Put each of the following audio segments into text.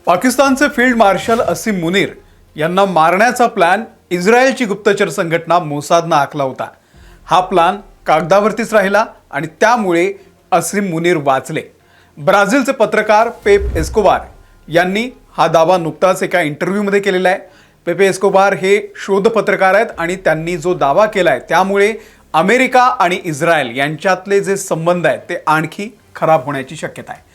पाकिस्तानचे field marshal असीम मुनीर यांना मारण्याचा प्लॅन इस्रायलची गुप्तचर संघटना मोसादनं आखला होता। हा प्लॅन कागदावरतीच राहिला आणि त्यामुळे असीम मुनीर वाचले। ब्राझीलचे पत्रकार पेप एस्कोबार यांनी हा दावा नुकताच एका इंटरव्ह्यूमध्ये केलेला आहे। पेप एस्कोबार हे शोध पत्रकार आहेत आणि त्यांनी जो दावा केलाय त्यामुळे अमेरिका आणि इस्रायल यांच्यातले जे संबंध आहेत ते आणखी खराब होण्याची शक्यता आहे।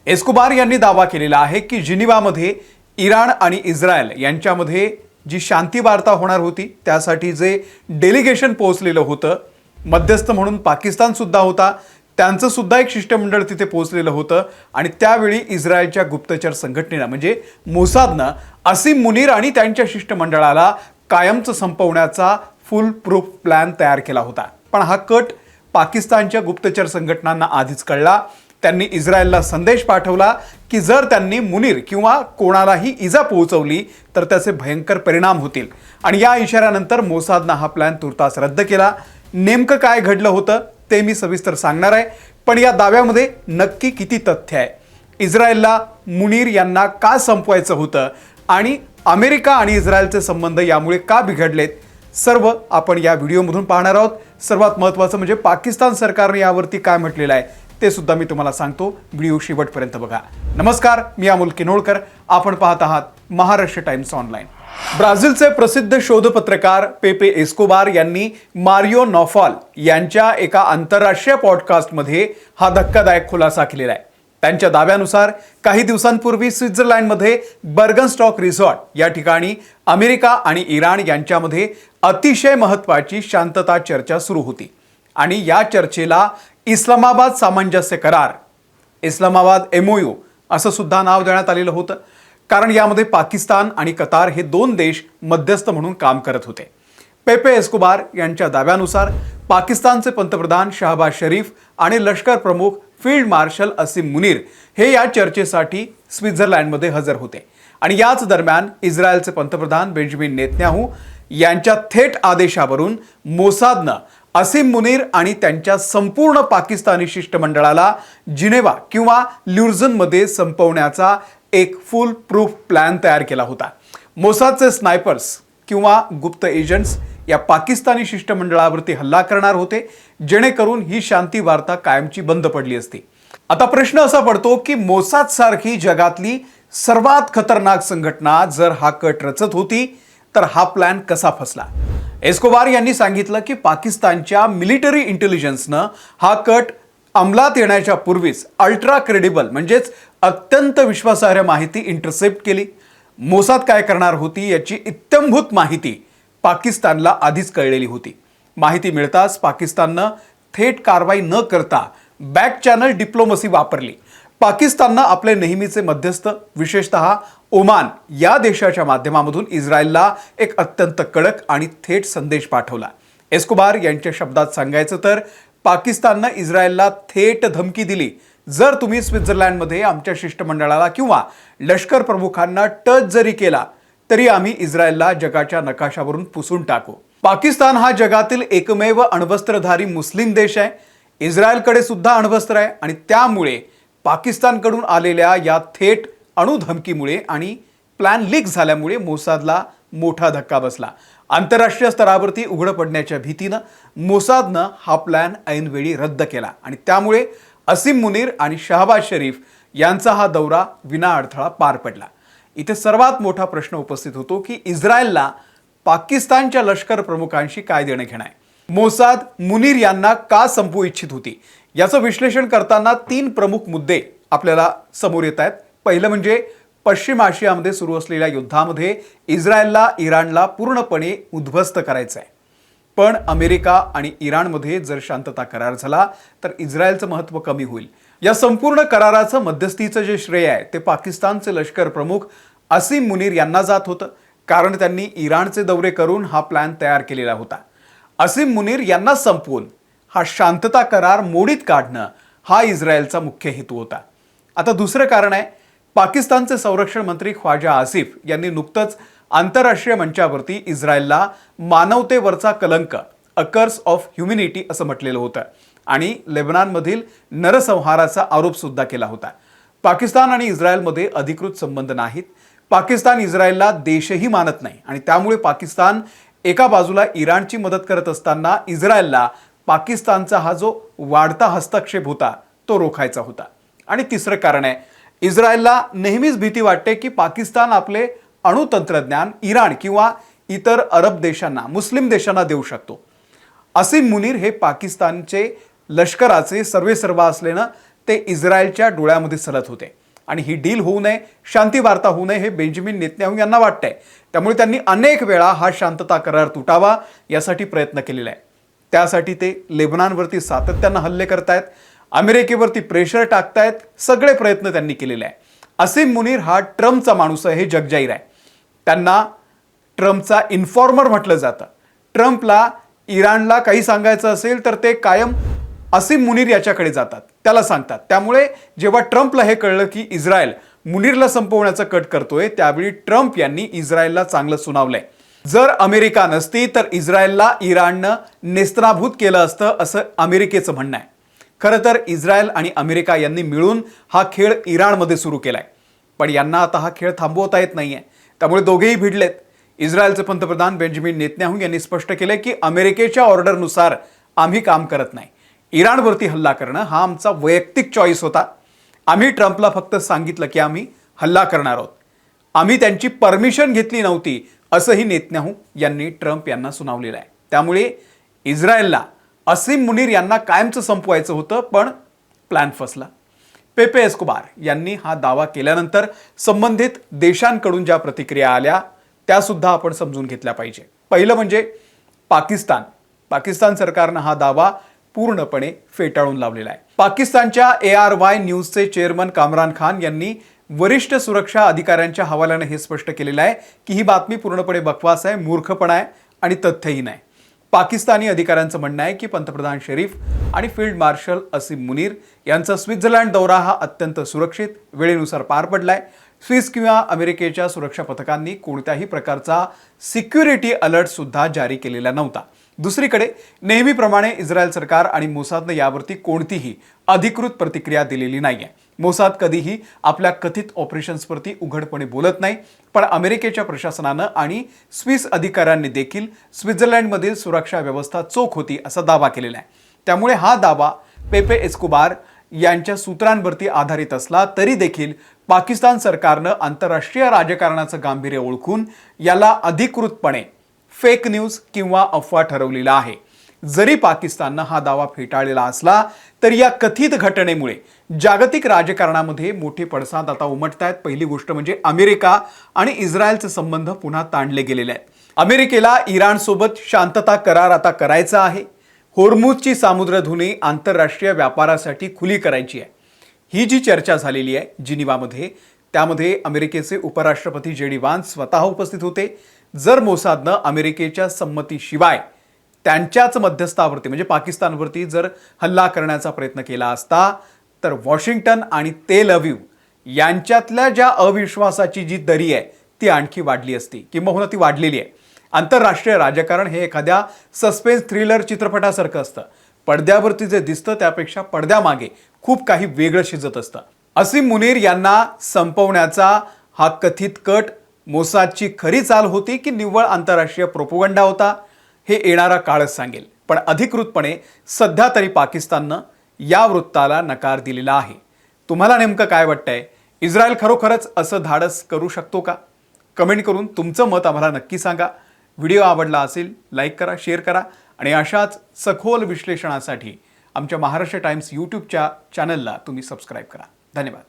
एस्कोबार यांनी दावा केलेला आहे की जिनिवामध्ये इराण आणि इस्रायल यांच्यामध्ये जी शांती वार्ता होणार होती त्यासाठी जे डेलिगेशन पोहोचलेलं होतं, मध्यस्थ म्हणून पाकिस्तान सुद्धा होता, त्यांचं सुद्धा एक शिष्टमंडळ तिथे पोहोचलेलं होतं आणि त्यावेळी इस्रायलच्या गुप्तचर संघटनेनं म्हणजे मोसादनं असीम मुनीर आणि त्यांच्या शिष्टमंडळाला कायमचं संपवण्याचा फुल प्रूफ प्लॅन तयार केला होता। पण हा कट पाकिस्तानच्या गुप्तचर संघटनांना आधीच कळला। त्यांनी इस्रायलला संदेश पाठवला की जर त्यांनी मुनीर किंवा कोणालाही इजा पोहोचवली तर त्याचे भयंकर परिणाम होतील आणि या इशाऱ्यानंतर मोसादनं हा प्लॅन तुर्तास रद्द केला। नेमकं काय घडलं होतं ते मी सविस्तर सांगणार आहे, पण या दाव्यामध्ये नक्की किती तथ्य आहे, इस्रायलला मुनीर यांना का संपवायचं होतं आणि अमेरिका आणि इस्रायलचे संबंध यामुळे का बिघडलेत, सर्व आपण या व्हिडिओमधून पाहणार आहोत। सर्वात महत्त्वाचं म्हणजे पाकिस्तान सरकारने यावरती काय म्हटलेलं आहे ते सुद्धा मी तुम्हाला सांगतो। व्हिडिओ शेवटपर्यंत बघा। नमस्कार, मी अमोल किनोळकर, आपण पाहत आहात महाराष्ट्र टाइम्स ऑनलाईन। ब्राझीलचे प्रसिद्ध शोधपत्रकार पेपे एस्कोबार यांनी मारियो नॉफाल यांच्या एका आंतरराष्ट्रीय पॉडकास्टमध्ये हा धक्कादायक खुलासा केलेला आहे। त्यांच्या दाव्यानुसार काही दिवसांपूर्वी स्वित्झर्लंडमध्ये बर्गनस्टॉक रिसॉर्ट या ठिकाणी अमेरिका आणि इराण यांच्यामध्ये अतिशय महत्त्वाची शांतता चर्चा सुरू होती आणि या चर्चेला इस्लामाबाद सामंजस्य करार, इस्लामाबाद MOU असं सुद्धा नाव देण्यात आलेलं होतं, कारण यामध्ये पाकिस्तान आणि कतार हे दोन देश मध्यस्थ म्हणून काम करत होते। पेपे एस्कोबार यांच्या दाव्यानुसार पाकिस्तानचे पंतप्रधान शहबाज शरीफ आणि लष्कर प्रमुख फील्ड मार्शल असीम मुनीर हे या चर्चेसाठी स्वित्झर्लंडमध्ये हजर होते आणि याच दरम्यान इस्रायलचे पंतप्रधान बेंजामिन नेतन्याहू यांच्या थेट आदेशावरून मोसादनं असीम मुनीर आणि त्यांच्या संपूर्ण पाकिस्तानी शिष्टमंडळाला जिनेवा किंवा ल्युझनमध्ये संपवण्याचा एक फुल प्रूफ प्लॅन तयार केला होता। मोसादचे स्नायपर्स किंवा गुप्त एजंट्स या पाकिस्तानी शिष्टमंडळावरती हल्ला करणार होते जेणेकरून ही शांती वार्ता कायमची बंद पडली असती। आता प्रश्न असा पडतो की मोसाद सारखी जगातली सर्वात खतरनाक संघटना जर हा कट रचत होती तर हा प्लॅन कसा फसला। एस्कोबार यांनी सांगितलं की पाकिस्तानच्या मिलिटरी इंटेलिजन्सनं हा कट अंमलात येण्याच्या पूर्वीच अल्ट्रा क्रेडिबल म्हणजेच अत्यंत विश्वासार्ह माहिती इंटरसेप्ट केली। मोसाद काय करणार होती याची इत्थंभूत माहिती पाकिस्तानला आधीच कळलेली होती। माहिती मिळताच पाकिस्ताननं थेट कारवाई न करता बॅक चॅनल डिप्लोमसी वापरली। पाकिस्ताननं आपले नेहमीचे मध्यस्थ विशेषतः ओमान या देशाच्या माध्यमामधून इस्रायलला एक अत्यंत कडक आणि थेट संदेश पाठवला। एस्कोबार यांच्या शब्दात सांगायचं तर पाकिस्ताननं इस्रायलला थेट धमकी दिली, जर तुम्ही स्वित्झर्लंडमध्ये आमच्या शिष्टमंडळाला किंवा लष्कर प्रमुखांना टच जरी केला तरी आम्ही इस्रायलला जगाच्या नकाशावरून पुसून टाकू। पाकिस्तान हा जगातील एकमेव अण्वस्त्रधारी मुस्लिम देश आहे, इस्रायलकडे सुद्धा अण्वस्त्र आहे आणि त्यामुळे पाकिस्तानकडून आलेल्या या थेट अणुधमकीमुळे आणि प्लॅन लीक झाल्यामुळे मोसादला मोठा धक्का बसला। आंतरराष्ट्रीय स्तरावरती उघड पडण्याच्या भीतीनं मोसादनं हा प्लॅन ऐनवेळी रद्द केला आणि त्यामुळे असीम मुनीर आणि शहबाज शरीफ यांचा हा दौरा विना अडथळा पार पडला। इथे सर्वात मोठा प्रश्न उपस्थित होतो की इस्रायलला पाकिस्तानच्या लष्कर प्रमुखांशी काय देणं घेणं आहे। मोसाद मुनीर यांना का संपवू इच्छित होती याचं विश्लेषण करताना तीन प्रमुख मुद्दे आपल्याला समोर येत आहेत। पहिलं म्हणजे पश्चिम आशियामध्ये सुरू असलेल्या युद्धामध्ये इस्रायलला इराणला पूर्णपणे उद्ध्वस्त करायचं आहे, पण अमेरिका आणि इराणमध्ये जर शांतता करार झाला तर इस्रायलचं महत्त्व कमी होईल। या संपूर्ण कराराचं मध्यस्थीचं जे श्रेय आहे ते पाकिस्तानचे लष्कर प्रमुख असीम मुनीर यांना जात होतं, कारण त्यांनी इराणचे दौरे करून हा प्लॅन तयार केलेला होता। असीम मुनीर यांना संपवून हा शांतता करार मोडीत काढणं हा इस्रायलचा मुख्य हेतू होता। आता दुसरं कारण आहे, पाकिस्तानचे संरक्षण मंत्री ख्वाजा आसिफ यांनी नुकतंच आंतरराष्ट्रीय मंचावरती इस्रायलला मानवतेवरचा कलंक, अ कर्स ऑफ ह्युमॅनिटी असं म्हटलेलं होतं आणि लेबनॉनमधील नरसंहाराचा आरोप सुद्धा केला होता। पाकिस्तान आणि इस्रायलमध्ये अधिकृत संबंध नाहीत. पाकिस्तान इस्रायलला देशही मानत नाही आणि त्यामुळे पाकिस्तान एका बाजूला इराणची मदत करत असताना इस्रायलला पाकिस्तानचा हा जो वाढता हस्तक्षेप होता तो रोखायचा होता. आणि तिसरं कारण आहे, इस्रायलला नेहमीच भीती वाटते की पाकिस्तान आपले अणुतंत्रज्ञान इराण किंवा इतर अरब देशांना, मुस्लिम देशांना देऊ शकतो. असीम मुनीर हे पाकिस्तानचे लष्कराचे सर्वेसर्वा असल्यानं ते इस्रायलच्या डोळ्यामध्ये सलत होते आणि ही डील होऊ नये, शांती वार्ता होऊ नये हे बेंजामिन नेतन्याहू यांना वाटतंय. त्यामुळे त्यांनी अनेक वेळा हा शांतता करार तुटावा यासाठी प्रयत्न केलेला आहे. त्यासाठी ते लेबनॉनवरती सातत्यानं हल्ले करतायत, अमेरिकेवरती प्रेशर टाकतायत, सगळे प्रयत्न त्यांनी केलेले आहे. असीम मुनीर हा ट्रम्पचा माणूस आहे हे जगजाहीर आहे. त्यांना ट्रम्पचा इन्फॉर्मर म्हटलं जातं. ट्रम्पला इराणला काही सांगायचं असेल तर ते कायम असीम मुनीर याच्याकडे जातात, त्याला सांगतात. त्यामुळे जेव्हा ट्रम्पला हे कळलं की इस्रायल मुनीरला संपवण्याचा कट करतोय, त्यावेळी ट्रम्प यांनी इस्रायलला चांगलं सुनावलंय. जर अमेरिका नसती तर इस्रायलला इराणनं नेस्तनाभूत केलं असतं असं अमेरिकेचं म्हणणं आहे. खरं तर इस्रायल आणि अमेरिका यांनी मिळून हा खेळ इराणमध्ये सुरू केलाय, पण यांना आता हा खेळ थांबवता येत नाहीये. त्यामुळे दोघेही भिडलेत. इस्रायलचे पंतप्रधान बेंजामिन नेतन्याहू यांनी स्पष्ट केले की अमेरिकेच्या ऑर्डरनुसार आम्ही काम करत नाही. इराणवरती हल्ला करणं हा आमचा वैयक्तिक चॉईस होता. आम्ही ट्रम्पला फक्त सांगितलं की आम्ही हल्ला करणार आहोत, आम्ही त्यांची परमिशन घेतली नव्हती असंही नेतन्याहू यांनी ट्रम्प यांना सुनावलेलं आहे. त्यामुळे इस्रायलला असीम मुनीर यांना कायमचं संपवायचं होतं, पण प्लॅन फसला. पेपे एस्कोबार यांनी हा दावा केल्यानंतर संबंधित देशांकडून ज्या प्रतिक्रिया आल्या त्या सुद्धा आपण समजून घेतल्या पाहिजे. पहिलं म्हणजे पाकिस्तान सरकारनं हा दावा पूर्णपणे फेटाळून लावलेला आहे. पाकिस्तानच्या ARY न्यूजचे चेअरमन कामरान खान यांनी वरिष्ठ सुरक्षा अधिकाऱ्यांच्या हवाल्याने हे स्पष्ट केलेलं आहे की ही बातमी पूर्णपणे बकवास आहे, मूर्खपणा आहे आणि तथ्यही नाही. पाकिस्तानी अधिकाऱ्यांचं म्हणणं आहे की पंतप्रधान शरीफ आणि फील्ड मार्शल असीम मुनीर यांचा स्वित्झर्लंड दौरा हा अत्यंत सुरक्षित वेळेनुसार पार पडलाय. स्विस किंवा अमेरिकेच्या सुरक्षा पथकांनी कोणत्याही प्रकारचा सिक्युरिटी अलर्ट सुद्धा जारी केलेला नव्हता. दुसरीकडे नेहमीप्रमाणे इस्रायल सरकार आणि मोसादनं यावरती कोणतीही अधिकृत प्रतिक्रिया दिलेली नाहीये. मोसाद कधीही आपल्या कथित ऑपरेशन्सवरती उघडपणे बोलत नाही, पण अमेरिकेच्या प्रशासनानं आणि स्विस अधिकाऱ्यांनी देखील स्वित्झर्लंडमधील सुरक्षा व्यवस्था चोख होती असा दावा केलेला आहे. त्यामुळे हा दावा पेपे एस्कोबार यांच्या सूत्रांवरती आधारित असला तरी देखील पाकिस्तान सरकारनं आंतरराष्ट्रीय राजकारणाचं गांभीर्य ओळखून याला अधिकृतपणे फेक न्यूज किंवा अफवा ठरवलेला आहे. जरी पाकिस्ताननं हा दावा फेटाळलेला असला तरी या कथित घटनेमुळे जागतिक राजकारणामध्ये मोठे पडसाद आता उमटत आहेत. पहिली गोष्ट म्हणजे अमेरिका आणि इस्रायलचे संबंध पुन्हा ताणले गेलेले आहेत. अमेरिकेला इराणसोबत शांतता करार आता करायचा आहे. होर्मुझची सामुद्रधुनी आंतरराष्ट्रीय व्यापारासाठी खुली करायची आहे. ही जी चर्चा झालेली आहे जिनिवामध्ये, त्यामध्ये अमेरिकेचे उपराष्ट्रपती JD व्हान्स स्वतः उपस्थित होते. जर मोसादनं अमेरिकेच्या संमतीशिवाय त्यांच्याच मध्यस्थावरती म्हणजे पाकिस्तानवरती जर हल्ला करण्याचा प्रयत्न केला असता तर वॉशिंग्टन आणि तेल अवीव यांच्यातल्या ज्या अविश्वासाची जी दरी आहे ती आणखी वाढली असती, किंबहुना ती वाढलेली आहे. आंतरराष्ट्रीय राजकारण हे एखाद्या सस्पेन्स थ्रिलर चित्रपटासारखं असतं. पडद्यावरती जे दिसतं त्यापेक्षा पडद्यामागे खूप काही वेगळं शिजत असतं. असीम मुनीर यांना संपवण्याचा हा कथित कट मोसादची खरी चाल होती की निव्वळ आंतरराष्ट्रीय प्रोपोगंडा होता हे येणारा काळच सांगेल. पण अधिकृतपणे सध्या तरी पाकिस्ताननं या वृत्ताला नकार दिलेला आहे. तुम्हाला नेमकं काय वाटतंय? इस्रायल खरोखरच असं धाडस करू शकतो का? कमेंट करून तुमचं मत आम्हाला नक्की सांगा. व्हिडिओ आवडला असेल लाईक करा, शेअर करा आणि अशाच सखोल विश्लेषणासाठी आमच्या महाराष्ट्र टाइम्स यूट्यूबच्या चॅनलला तुम्ही सबस्क्राईब करा. धन्यवाद.